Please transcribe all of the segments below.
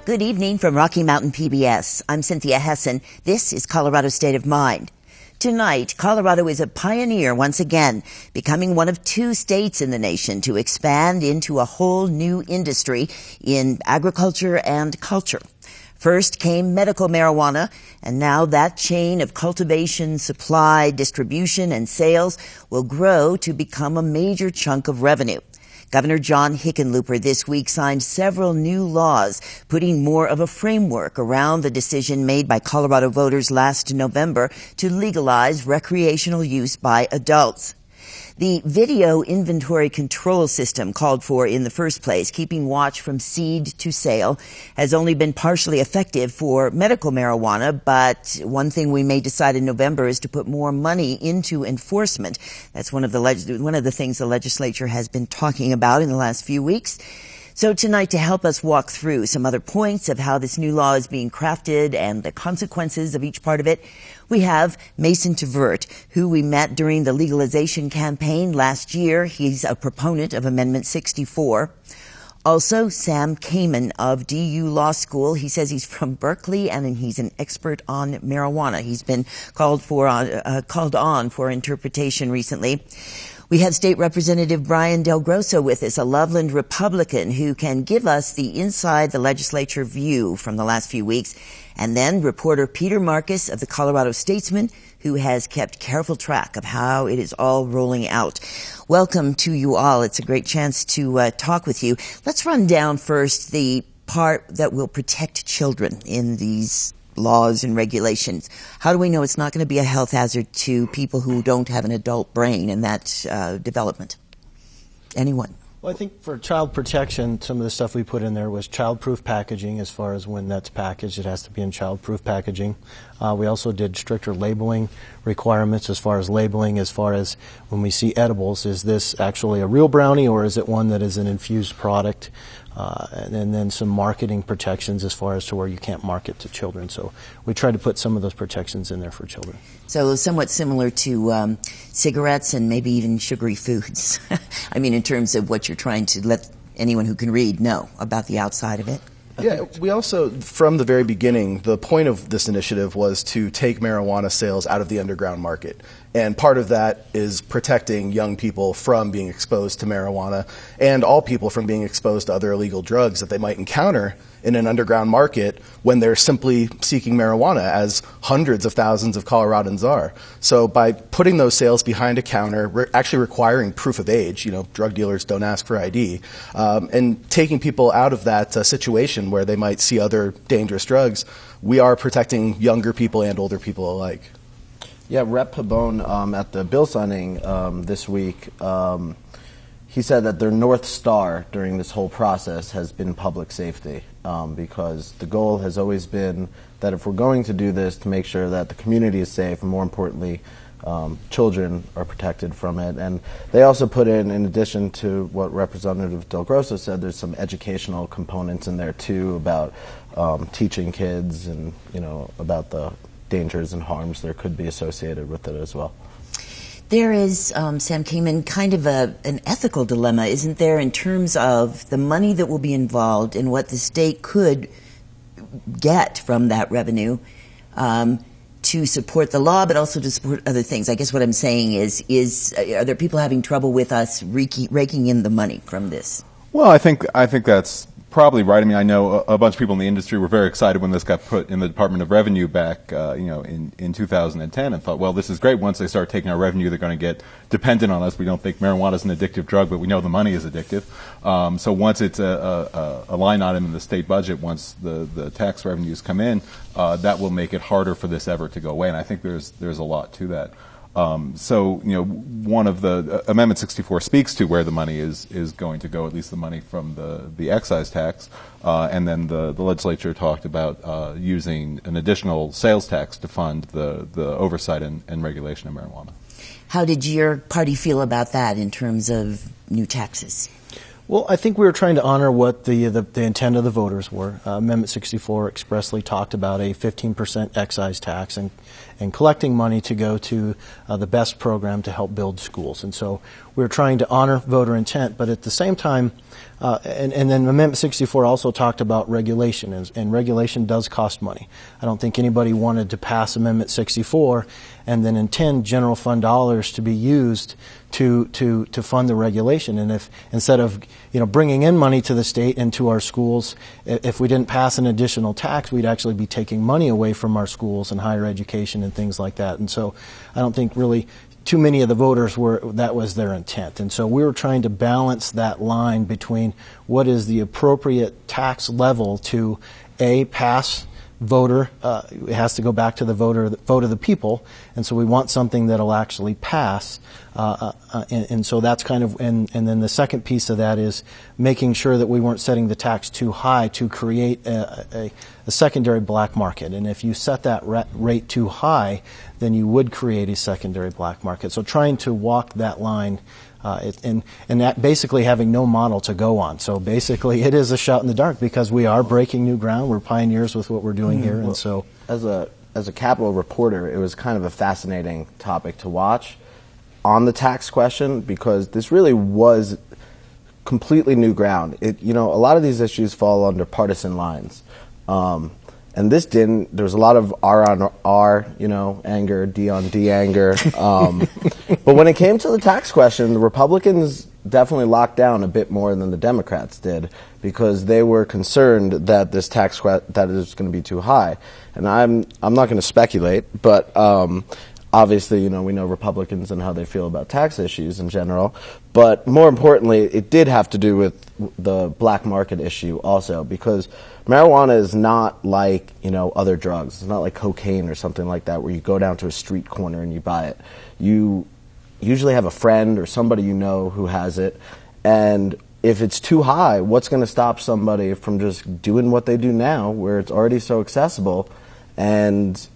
Good evening from Rocky Mountain PBS. I'm Cynthia Hessin. This is Colorado State of Mind. Tonight, Colorado is a pioneer once again, becoming one of 2 states in the nation to expand into a whole new industry in agriculture and culture. First came medical marijuana, and now that chain of cultivation, supply, distribution, and sales will grow to become a major chunk of revenue. Governor John Hickenlooper this week signed several new laws, putting more of a framework around the decision made by Colorado voters last November to legalize recreational use by adults. The video inventory control system called for in the first place, keeping watch from seed to sale, has only been partially effective for medical marijuana, but one thing we may decide in November is to put more money into enforcement. That's one of the things the legislature has been talking about in the last few weeks. So tonight, to help us walk through some other points of how this new law is being crafted and the consequences of each part of it, we have Mason Tvert, who we met during the legalization campaign last year. He's a proponent of Amendment 64. Also, Sam Kamin of DU Law School. He says he's from Berkeley and he's an expert on marijuana. He's been called on for interpretation recently. We have State Representative Brian DelGrosso with us, a Loveland Republican who can give us the inside the legislature view from the last few weeks. And then reporter Peter Marcus of the Colorado Statesman, who has kept careful track of how it is all rolling out. Welcome to you all. It's a great chance to talk with you. Let's run down first the part that will protect children in these laws and regulations. How do we know it's not going to be a health hazard to people who don't have an adult brain in that development? Anyone? Well, I think for child protection, some of the stuff we put in there was child-proof packaging. As far as when that's packaged, it has to be in child-proof packaging. We also did stricter labeling requirements as far as when we see edibles, is this actually a real brownie or is it one that is an infused product? And then some marketing protections as far as to where you can't market to children. So we tried to put some of those protections in there for children. So somewhat similar to cigarettes and maybe even sugary foods. I mean, in terms of what you're trying to let anyone who can read know about the outside of it. Yeah, we also, from the very beginning, the point of this initiative was to take marijuana sales out of the underground market. And part of that is protecting young people from being exposed to marijuana and all people from being exposed to other illegal drugs that they might encounter in an underground market when they're simply seeking marijuana, as hundreds of thousands of Coloradans are. So by putting those sales behind a counter, actually requiring proof of age, drug dealers don't ask for ID, and taking people out of that situation where they might see other dangerous drugs, we are protecting younger people and older people alike. Yeah, Rep. Pabon at the bill signing this week, he said that their North Star during this whole process has been public safety, because the goal has always been that if we're going to do this, to make sure that the community is safe, and more importantly, children are protected from it. And they also put in addition to what Representative DelGrosso said, there's some educational components in there too about teaching kids and, about the dangers and harms there could be associated with it as well. There is, Sam Kamin, kind of an ethical dilemma, isn't there, in terms of the money that will be involved and what the state could get from that revenue to support the law, but also to support other things. I guess what I'm saying is are there people having trouble with us raking in the money from this? Well, I think that's probably right. I mean, I know a bunch of people in the industry were very excited when this got put in the Department of Revenue back, in 2010, and thought, well, this is great. Once they start taking our revenue, they're going to get dependent on us. We don't think marijuana is an addictive drug, but we know the money is addictive. So once it's a line item in the state budget, once the tax revenues come in, that will make it harder for this ever to go away. And I think there's a lot to that. One of the Amendment 64 speaks to where the money is going to go, at least the money from the excise tax, and then the legislature talked about using an additional sales tax to fund the oversight and regulation of marijuana. How did your party feel about that in terms of new taxes? Well, I think we were trying to honor what the intent of the voters were. Amendment 64 expressly talked about a 15% excise tax and collecting money to go to the best program to help build schools. And so we were trying to honor voter intent, but at the same time, And then Amendment 64 also talked about regulation, and regulation does cost money. I don't think anybody wanted to pass Amendment 64 and then intend general fund dollars to be used to fund the regulation. And if instead of bringing in money to the state and to our schools, if we didn't pass an additional tax, we'd actually be taking money away from our schools and higher education and things like that. And so I don't think really too many of the voters that was their intent. And so we were trying to balance that line between what is the appropriate tax level to pass voter. It has to go back to the vote of the people, and so we want something that'll actually pass. And so that's kind of, and then the second piece of that is making sure that we weren't setting the tax too high to create a secondary black market. And if you set that rate too high, then you would create a secondary black market. So trying to walk that line. And that basically having no model to go on. So basically it is a shot in the dark because we are breaking new ground. We're pioneers with what we're doing here. And so as a Capitol reporter, it was kind of a fascinating topic to watch on the tax question because this really was completely new ground. A lot of these issues fall under partisan lines. And this didn't. There was a lot of R on R, anger, D on D anger. But when it came to the tax question, the Republicans definitely locked down a bit more than the Democrats did because they were concerned that this tax that is going to be too high. And I'm not going to speculate, but obviously, we know Republicans and how they feel about tax issues in general. But more importantly, it did have to do with the black market issue also because marijuana is not like, other drugs. It's not like cocaine or something like that where you go down to a street corner and you buy it. You usually have a friend or somebody who has it. And if it's too high, what's going to stop somebody from just doing what they do now where it's already so accessible and,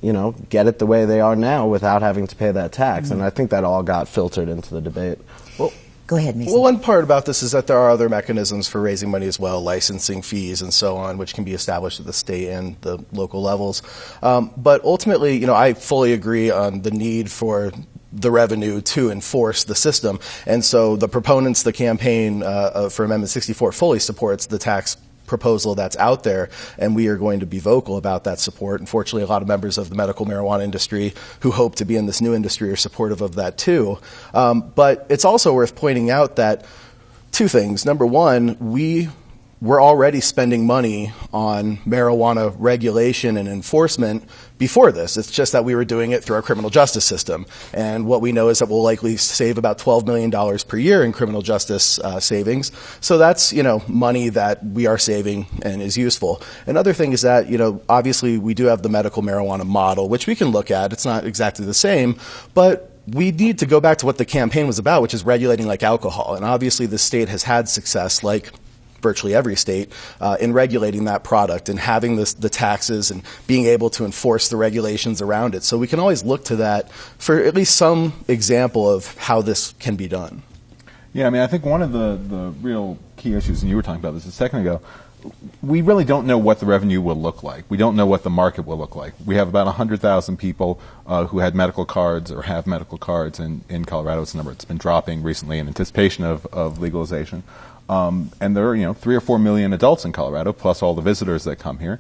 get it the way they are now without having to pay that tax? Mm-hmm. And I think that all got filtered into the debate. Well, go ahead, Mason. Well, one part about this is that there are other mechanisms for raising money as well, licensing fees and so on, which can be established at the state and the local levels. But ultimately, I fully agree on the need for the revenue to enforce the system. And so the proponents, the campaign for Amendment 64 fully supports the tax proposal that's out there, and we are going to be vocal about that support. Unfortunately, a lot of members of the medical marijuana industry who hope to be in this new industry are supportive of that too. But it's also worth pointing out that two things. Number one, we're already spending money on marijuana regulation and enforcement before this. It's just that we were doing it through our criminal justice system. And what we know is that we'll likely save about $12 million per year in criminal justice savings. So that's, money that we are saving and is useful. Another thing is that, obviously we do have the medical marijuana model, which we can look at. It's not exactly the same, but we need to go back to what the campaign was about, which is regulating like alcohol. And obviously the state has had success, like virtually every state, in regulating that product and having the taxes and being able to enforce the regulations around it. So we can always look to that for at least some example of how this can be done. Yeah, I think one of the real key issues, and you were talking about this a second ago, we really don't know what the revenue will look like. We don't know what the market will look like. We have about 100,000 people who had medical cards or have medical cards in Colorado. It's a number that's been dropping recently in anticipation of legalization. And there are, 3 or 4 million adults in Colorado, plus all the visitors that come here.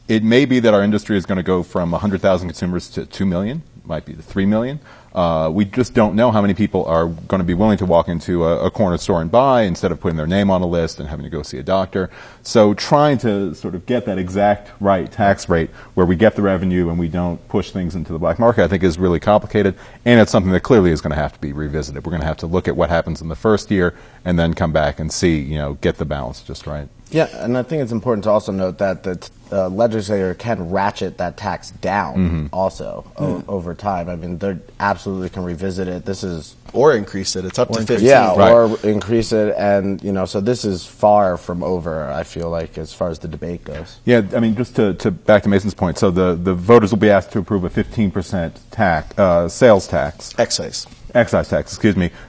It may be that our industry is going to go from 100,000 consumers to 2 million, might be to 3 million. We just don't know how many people are going to be willing to walk into a corner store and buy instead of putting their name on a list and having to go see a doctor. So trying to sort of get that exact right tax rate where we get the revenue and we don't push things into the black market, I think is really complicated. And it's something that clearly is going to have to be revisited. We're going to have to look at what happens in the first year and then come back and see, get the balance just right. Yeah, and I think it's important to also note that the legislator can ratchet that tax down also over time. They absolutely can revisit it. This is or increase it. It's up to 15. Yeah, right. Or increase it, and so this is far from over. I feel like as far as the debate goes. Yeah, just to back to Mason's point. So the voters will be asked to approve a 15% tax, sales tax, excise tax,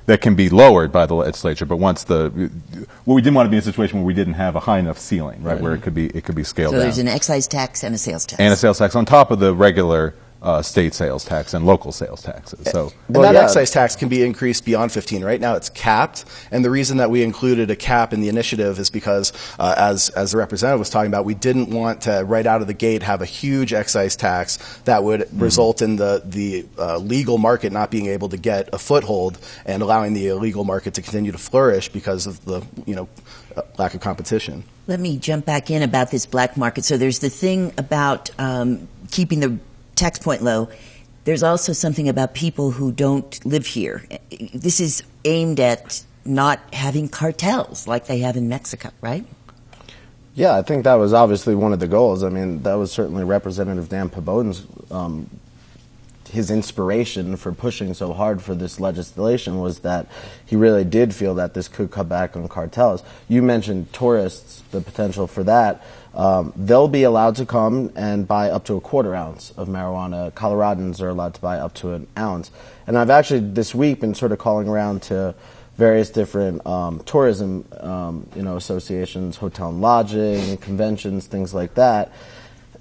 that can be lowered by the legislature. But once we didn't want to be in a situation where we didn't have a high enough ceiling, right, where it could be scaled down. So there's an excise tax and a sales tax. And a sales tax on top of the regular state sales tax and local sales taxes. So, and that excise tax can be increased beyond 15. Right now it's capped, and the reason that we included a cap in the initiative is because, as the representative was talking about, we didn't want to right out of the gate have a huge excise tax that would result in the legal market not being able to get a foothold and allowing the illegal market to continue to flourish because of the lack of competition. Let me jump back in about this black market. So there's the thing about keeping the tax point low. There's also something about people who don't live here. This is aimed at not having cartels like they have in Mexico, right? Yeah, I think that was obviously one of the goals. I mean, that was certainly Representative Dan Pabon's his inspiration for pushing so hard for this legislation was that he really did feel that this could cut back on cartels. You mentioned tourists, the potential for that. They'll be allowed to come and buy up to a quarter ounce of marijuana. Coloradans are allowed to buy up to an ounce. And I've actually this week been sort of calling around to various different tourism associations, hotel and lodging, conventions, things like that.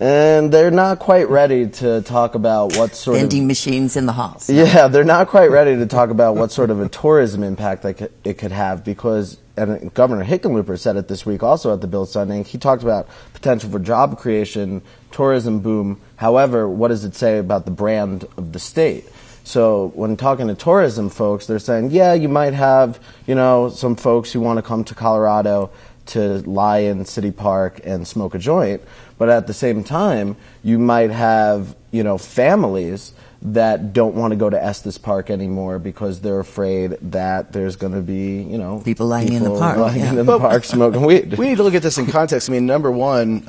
And they're not quite ready to talk about what sort vending machines in the halls. Yeah, they're not quite ready to talk about what sort of a tourism impact it could have because, and Governor Hickenlooper said it this week also at the bill signing, he talked about potential for job creation, tourism boom. However, what does it say about the brand of the state? So when talking to tourism folks, they're saying, yeah, you might have, some folks who want to come to Colorado to lie in City Park and smoke a joint. But at the same time, you might have, families that don't want to go to Estes Park anymore because they're afraid that there's going to be, people lying in the park, in the park smoking weed. We need to look at this in context. I mean, number one,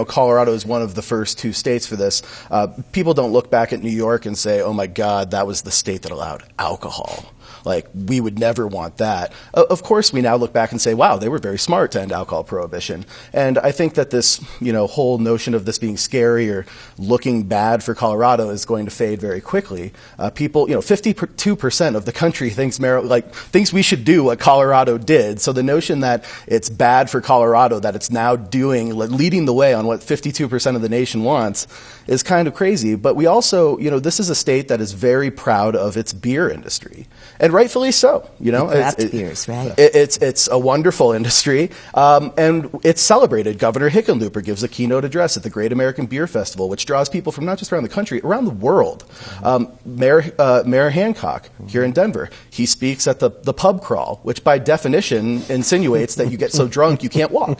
Colorado is one of the first two states for this. People don't look back at New York and say, oh my God, that was the state that allowed alcohol. Like, we would never want that. Of course, we now look back and say, wow, they were very smart to end alcohol prohibition. And I think that this, whole notion of this being scary or looking bad for Colorado is going to fade very quickly. People, 52% of the country thinks we should do what Colorado did. So the notion that it's bad for Colorado, that it's now leading the way on what 52% of the nation wants is kind of crazy. But we also, this is a state that is very proud of its beer industry. And rightfully so, Craft beers, right? It's a wonderful industry, and it's celebrated. Governor Hickenlooper gives a keynote address at the Great American Beer Festival, which draws people from not just around the country, around the world. Mayor Hancock here in Denver, he speaks at the pub crawl, which by definition insinuates that you get so drunk you can't walk.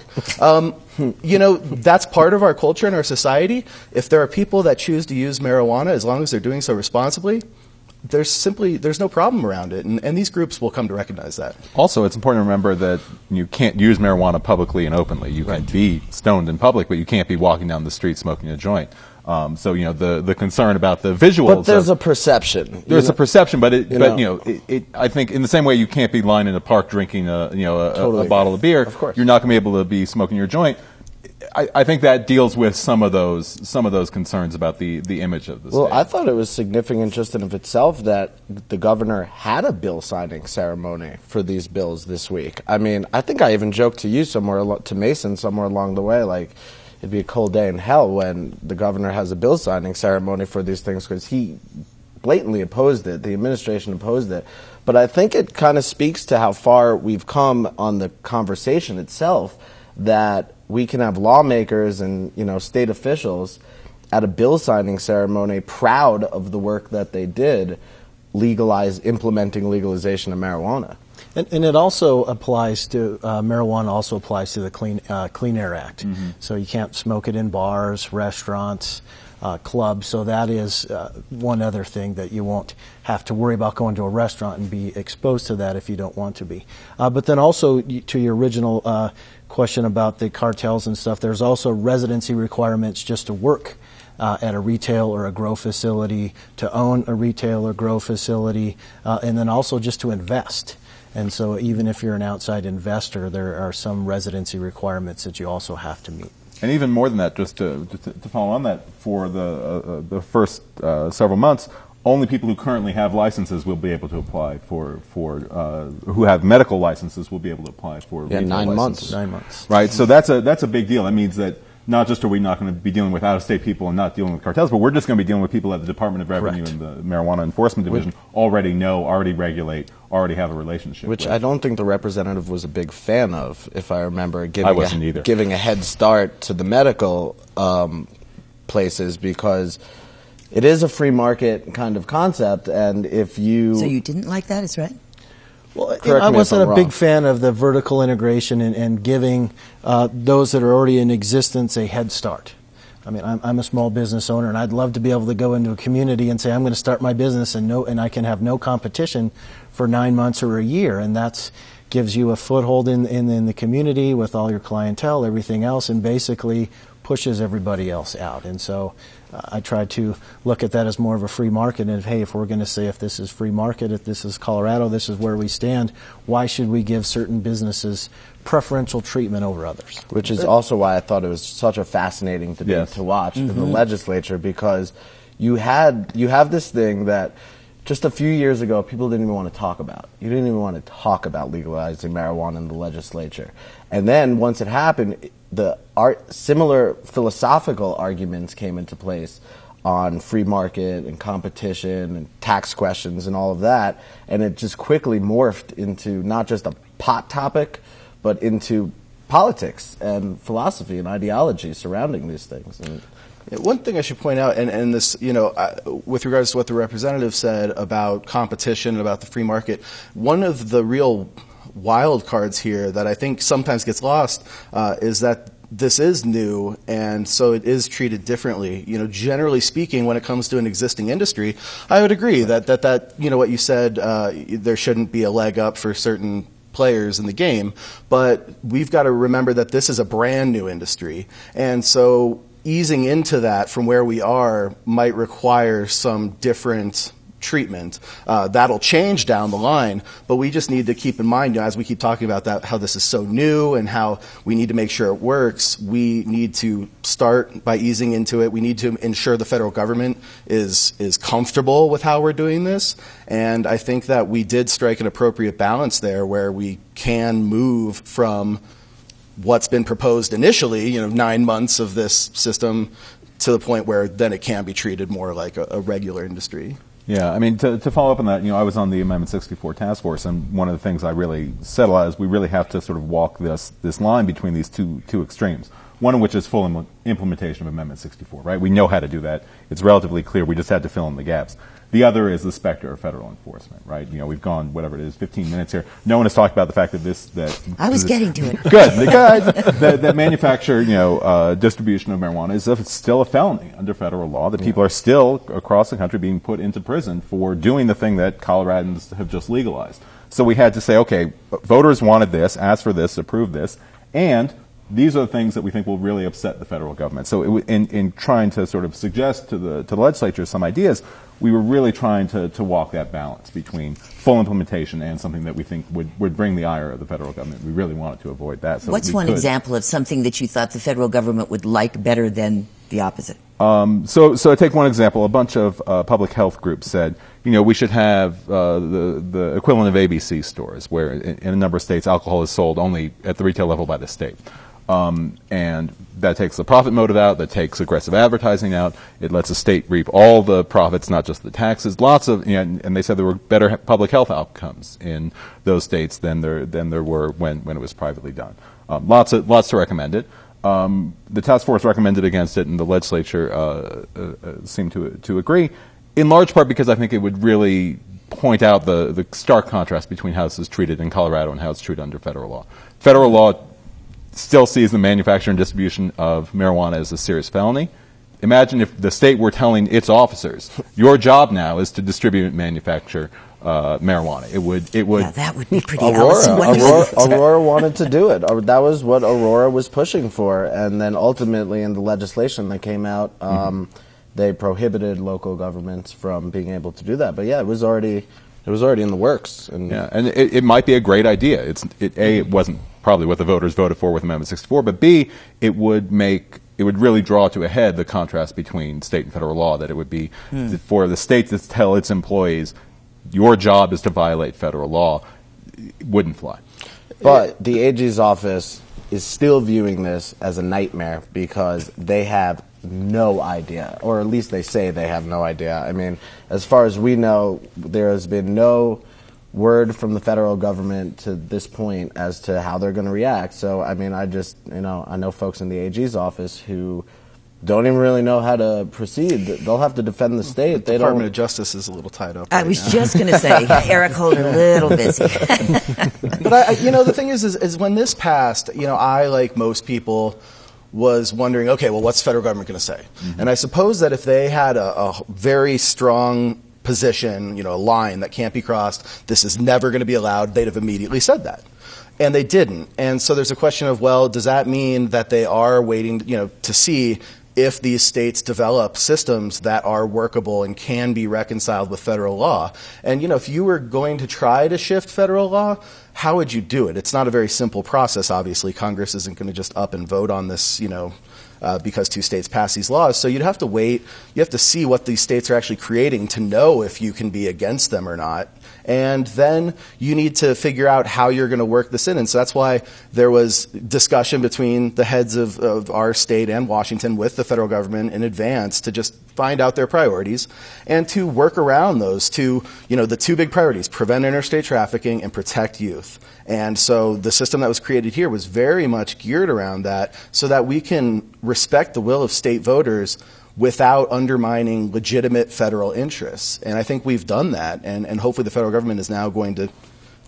That's part of our culture and our society. If there are people that choose to use marijuana, as long as they're doing so responsibly, there's no problem around it, and these groups will come to recognize that. Also, it's important to remember that you can't use marijuana publicly and openly. You can be stoned in public, but you can't be walking down the street smoking a joint. So the concern about the visuals. But there's a perception. There's a perception, but I think in the same way you can't be lying in a park drinking a bottle of beer. Of course. You're not going to be able to be smoking your joint. I think that deals with some of those concerns about the image of the state. Well, I thought it was significant just in of itself that the governor had a bill signing ceremony for these bills this week. I mean, I think I even joked to you to Mason somewhere along the way, like it'd be a cold day in hell when the governor has a bill signing ceremony for these things because he blatantly opposed it. The administration opposed it. But I think it kind of speaks to how far we've come on the conversation itself that we can have lawmakers and state officials at a bill signing ceremony proud of the work that they did implementing legalization of marijuana. And it also applies to marijuana. Also applies to the Clean Air Act. Mm-hmm. So you can't smoke it in bars, restaurants, clubs. So that is one other thing that you won't have to worry about going to a restaurant and be exposed to that if you don't want to be. But then also to your original question about the cartels and stuff, there's also residency requirements just to work at a retail or a grow facility, to own a retail or grow facility, and then also just to invest. And so even if you're an outside investor, there are some residency requirements that you also have to meet. And even more than that, just to follow on that, for the first several months, only people who currently have licenses will be able to apply for who have medical licenses will be able to apply for 9 months. 9 months. Right. So that's a big deal. That means that not just are we not going to be dealing with out-of-state people and not dealing with cartels, but we're just going to be dealing with people at the Department of Revenue and the Marijuana Enforcement Division already know, already regulate, already have a relationship Which with. I don't think the representative was a big fan of, if I remember, either. Giving a head start to the medical places, because it is a free market kind of concept, and if you... So you didn't like that, is right? Well, I wasn't a big fan of the vertical integration and giving those that are already in existence a head start. I mean, I'm a small business owner, and I'd love to be able to go into a community and say, I'm going to start my business, and I can have no competition for 9 months or a year, and that gives you a foothold in the community with all your clientele, everything else, and basically pushes everybody else out. And so I try to look at that as more of a free market, and hey, if we're going to say if this is free market, if this is Colorado, this is where we stand, why should we give certain businesses preferential treatment over others? Which is also why I thought it was such a fascinating debate to watch in the legislature, because you have this thing that just a few years ago people didn't even want to talk about. You didn't even want to talk about legalizing marijuana in the legislature. And then once it happened, similar philosophical arguments came into place on free market and competition and tax questions and all of that, and it just quickly morphed into not just a pot topic, but into politics and philosophy and ideology surrounding these things. And one thing I should point out, and this, with regards to what the representative said about competition and about the free market, one of the real wild cards here that I think sometimes gets lost is that this is new, and so it is treated differently. Generally speaking, when it comes to an existing industry, I would agree that what you said, there shouldn't be a leg up for certain players in the game, but we've got to remember that this is a brand new industry, and so easing into that from where we are might require some different treatment. That'll change down the line, but we just need to keep in mind, as we keep talking about that, how this is so new and how we need to make sure it works, we need to start by easing into it. We need to ensure the federal government is comfortable with how we're doing this, and I think that we did strike an appropriate balance there where we can move from what's been proposed initially, 9 months of this system, to the point where then it can be treated more like a regular industry. Yeah, I mean, to follow up on that, I was on the Amendment 64 task force, and one of the things I really said a lot is we really have to sort of walk this line between these two extremes. One of which is full implementation of Amendment 64, right? We know how to do that. It's relatively clear. We just had to fill in the gaps. The other is the specter of federal enforcement, right? We've gone, whatever it is, 15 minutes here. No one has talked about the fact that I was getting to it. Good. That manufacture, distribution of marijuana is still a felony under federal law. That people are still across the country being put into prison for doing the thing that Coloradans have just legalized. So we had to say, okay, voters wanted this, asked for this, approved this, and these are the things that we think will really upset the federal government. So in trying to sort of suggest to the legislature some ideas, we were really trying to walk that balance between full implementation and something that we think would bring the ire of the federal government. We really wanted to avoid that. So what's one example of something that you thought the federal government would like better than the opposite? So I take one example. A bunch of public health groups said, we should have the equivalent of ABC stores, where in a number of states alcohol is sold only at the retail level by the state. And that takes the profit motive out, that takes aggressive advertising out, it lets the state reap all the profits, not just the taxes. Lots of, and they said there were better public health outcomes in those states than there were when it was privately done. Lots to recommend it. The task force recommended against it, and the legislature seemed to agree, in large part because I think it would really point out the stark contrast between how this is treated in Colorado and how it's treated under federal law. Federal law still sees the manufacture and distribution of marijuana as a serious felony. Imagine if the state were telling its officers, your job now is to distribute and manufacture marijuana. It would. Yeah, that would be pretty. Aurora wanted to do it. That was what Aurora was pushing for, and then ultimately in the legislation that came out, they prohibited local governments from being able to do that. But yeah, it was already in the works. And it might be a great idea. It wasn't probably what the voters voted for with Amendment 64, but B, it would really draw to a head the contrast between state and federal law, that it would be for the state to tell its employees, your job is to violate federal law, it wouldn't fly. But the AG's office is still viewing this as a nightmare because they have no idea, or at least they say they have no idea. I mean, as far as we know, there has been no word from the federal government to this point as to how they're going to react. So, I mean, I know folks in the AG's office who don't even really know how to proceed. They'll have to defend the state. The Department of Justice is a little tied up. I was just going to say, Eric Holder, a little busy. But the thing is when this passed, I, like most people, was wondering, okay, well, what's the federal government going to say? Mm-hmm. And I suppose that if they had a very strong position, a line that can't be crossed, this is never going to be allowed, they'd have immediately said that. And they didn't. And so there's a question of, well, does that mean that they are waiting, to see if these states develop systems that are workable and can be reconciled with federal law? And, if you were going to try to shift federal law, how would you do it? It's not a very simple process, obviously. Congress isn't going to just up and vote on this, because two states pass these laws. So you'd have to wait. You have to see what these states are actually creating to know if you can be against them or not. And then you need to figure out how you're going to work this in. And so that's why there was discussion between the heads of our state and Washington with the federal government in advance to just find out their priorities and to work around those two, the two big priorities, prevent interstate trafficking and protect youth. And so the system that was created here was very much geared around that so that we can respect the will of state voters without undermining legitimate federal interests. And I think we've done that, and hopefully the federal government is now going to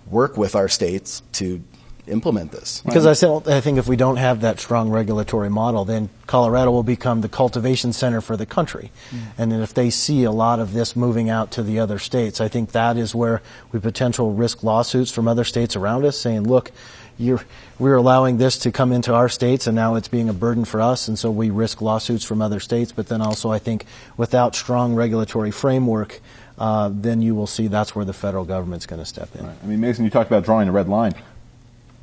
work with our states to implement this. Because I think if we don't have that strong regulatory model, then Colorado will become the cultivation center for the country. And then if they see a lot of this moving out to the other states, I think that is where we potential risk lawsuits from other states around us saying, look, we're allowing this to come into our states, and now it's being a burden for us, and so we risk lawsuits from other states. But then also, I think, without strong regulatory framework, then you will see that's where the federal government's going to step in. Right. I mean, Mason, you talked about drawing a red line.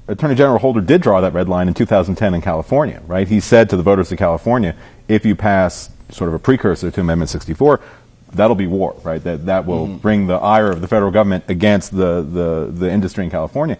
Attorney General Holder did draw that red line in 2010 in California, right? He said to the voters of California, if you pass sort of a precursor to Amendment 64, that'll be war, right? That will bring the ire of the federal government against the industry in California.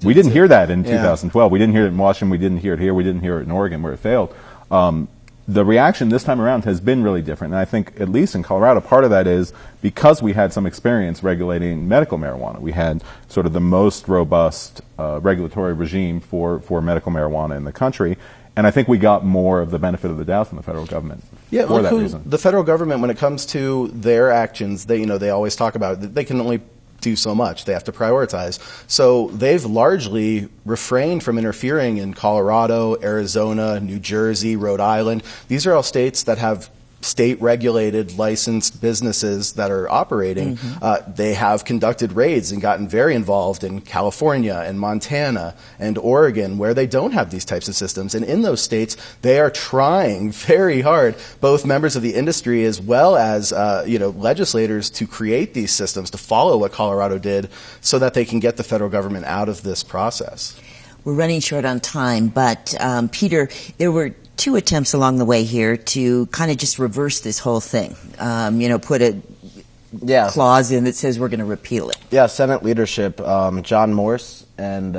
We didn't hear that in 2012. We didn't hear it in Washington. We didn't hear it here. We didn't hear it in Oregon where it failed. The reaction this time around has been really different. And I think, at least in Colorado, part of that is because we had some experience regulating medical marijuana. We had sort of the most robust regulatory regime for medical marijuana in the country. And I think we got more of the benefit of the doubt from the federal government for that reason. The federal government, when it comes to their actions, they always talk about it. They can only do so much. They have to prioritize. So they've largely refrained from interfering in Colorado, Arizona, New Jersey, Rhode Island. These are all states that have state-regulated, licensed businesses that are operating. They have conducted raids and gotten very involved in California and Montana and Oregon, where they don't have these types of systems. And in those states, they are trying very hard, both members of the industry as well as legislators, to create these systems, to follow what Colorado did, so that they can get the federal government out of this process. We're running short on time, but Peter, there were two attempts along the way here to kind of just reverse this whole thing. Put a clause in that says we're going to repeal it. Yeah, Senate leadership, John Morse and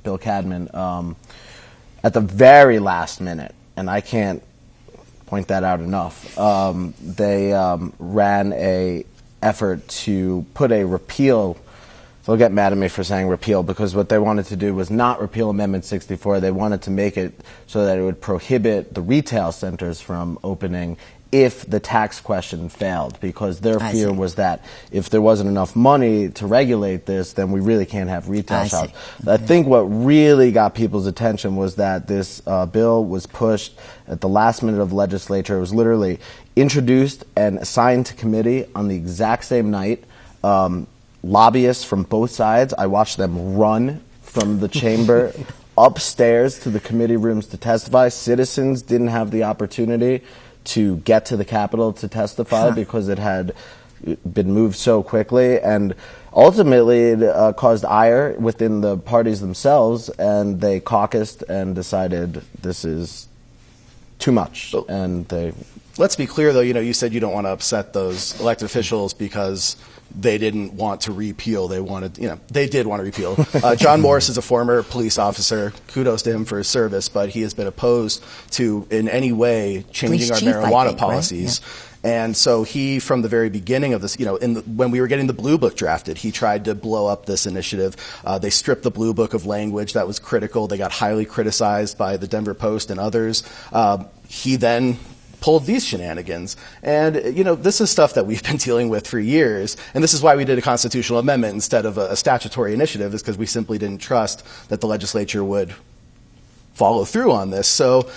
Bill Cadman, at the very last minute, and I can't point that out enough, they ran a effort to put a repeal. They'll get mad at me for saying repeal, because what they wanted to do was not repeal Amendment 64. They wanted to make it so that it would prohibit the retail centers from opening if the tax question failed, because their fear was that if there wasn't enough money to regulate this, then we really can't have retail shops. I think what really got people's attention was that this bill was pushed at the last minute of the legislature. It was literally introduced and assigned to committee on the exact same night. Lobbyists from both sides, I watched them run from the chamber upstairs to the committee rooms to testify. Citizens didn't have the opportunity to get to the Capitol to testify because it had been moved so quickly. And ultimately, it caused ire within the parties themselves, and they caucused and decided this is too much, and they Let's be clear, though. You said you don't want to upset those elected officials because they didn't want to repeal. They wanted, they did want to repeal. John Morris is a former police officer. Kudos to him for his service, but he has been opposed to, in any way, changing our marijuana policies. Right? Yeah. And so he, from the very beginning of this, when we were getting the Blue Book drafted, he tried to blow up this initiative. They stripped the Blue Book of language that was critical. They got highly criticized by the Denver Post and others. He then pulled these shenanigans. And, this is stuff that we've been dealing with for years. And this is why we did a constitutional amendment instead of a statutory initiative, is because we simply didn't trust that the legislature would follow through on this. So,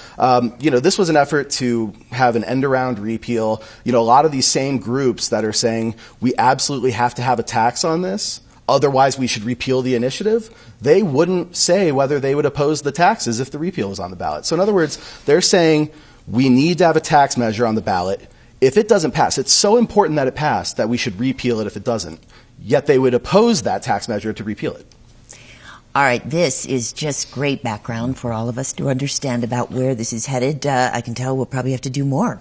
this was an effort to have an end-around repeal. A lot of these same groups that are saying we absolutely have to have a tax on this, otherwise we should repeal the initiative, they wouldn't say whether they would oppose the taxes if the repeal was on the ballot. So in other words, they're saying we need to have a tax measure on the ballot. If it doesn't pass, it's so important that it passed that we should repeal it if it doesn't. Yet they would oppose that tax measure to repeal it. All right, this is just great background for all of us to understand about where this is headed. I can tell we'll probably have to do more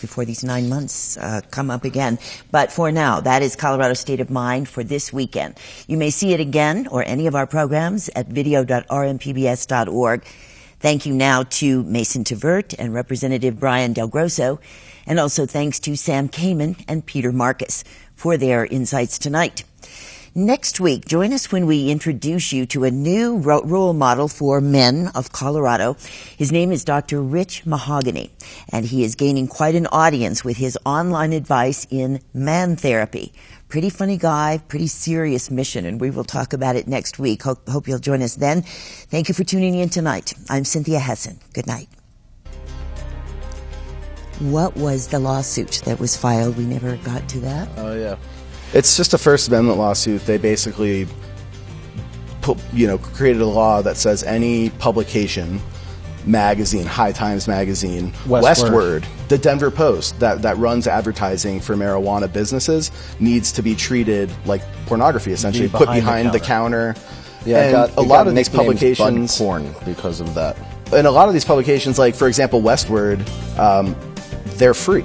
before these 9 months come up again. But for now, that is Colorado State of Mind for this weekend. You may see it again or any of our programs at video.rmpbs.org. Thank you now to Mason Tvert and Representative Brian DelGrosso, and also thanks to Sam Kamin and Peter Marcus for their insights tonight. Next week, join us when we introduce you to a new role model for men of Colorado. His name is Dr. Rich Mahogany, and he is gaining quite an audience with his online advice in man therapy. Pretty funny guy, pretty serious mission, and we will talk about it next week. Hope you'll join us then. Thank you for tuning in tonight. I'm Cynthia Hessin. Good night. What was the lawsuit that was filed? We never got to that. Oh, yeah. It's just a First Amendment lawsuit. They basically created a law that says any publication, magazine, High Times magazine, Westword, the Denver Post, that runs advertising for marijuana businesses, needs to be treated like pornography, essentially, put behind the counter. Yeah, and a lot of these publications, porn because of that. And a lot of these publications, like for example Westword, they're free.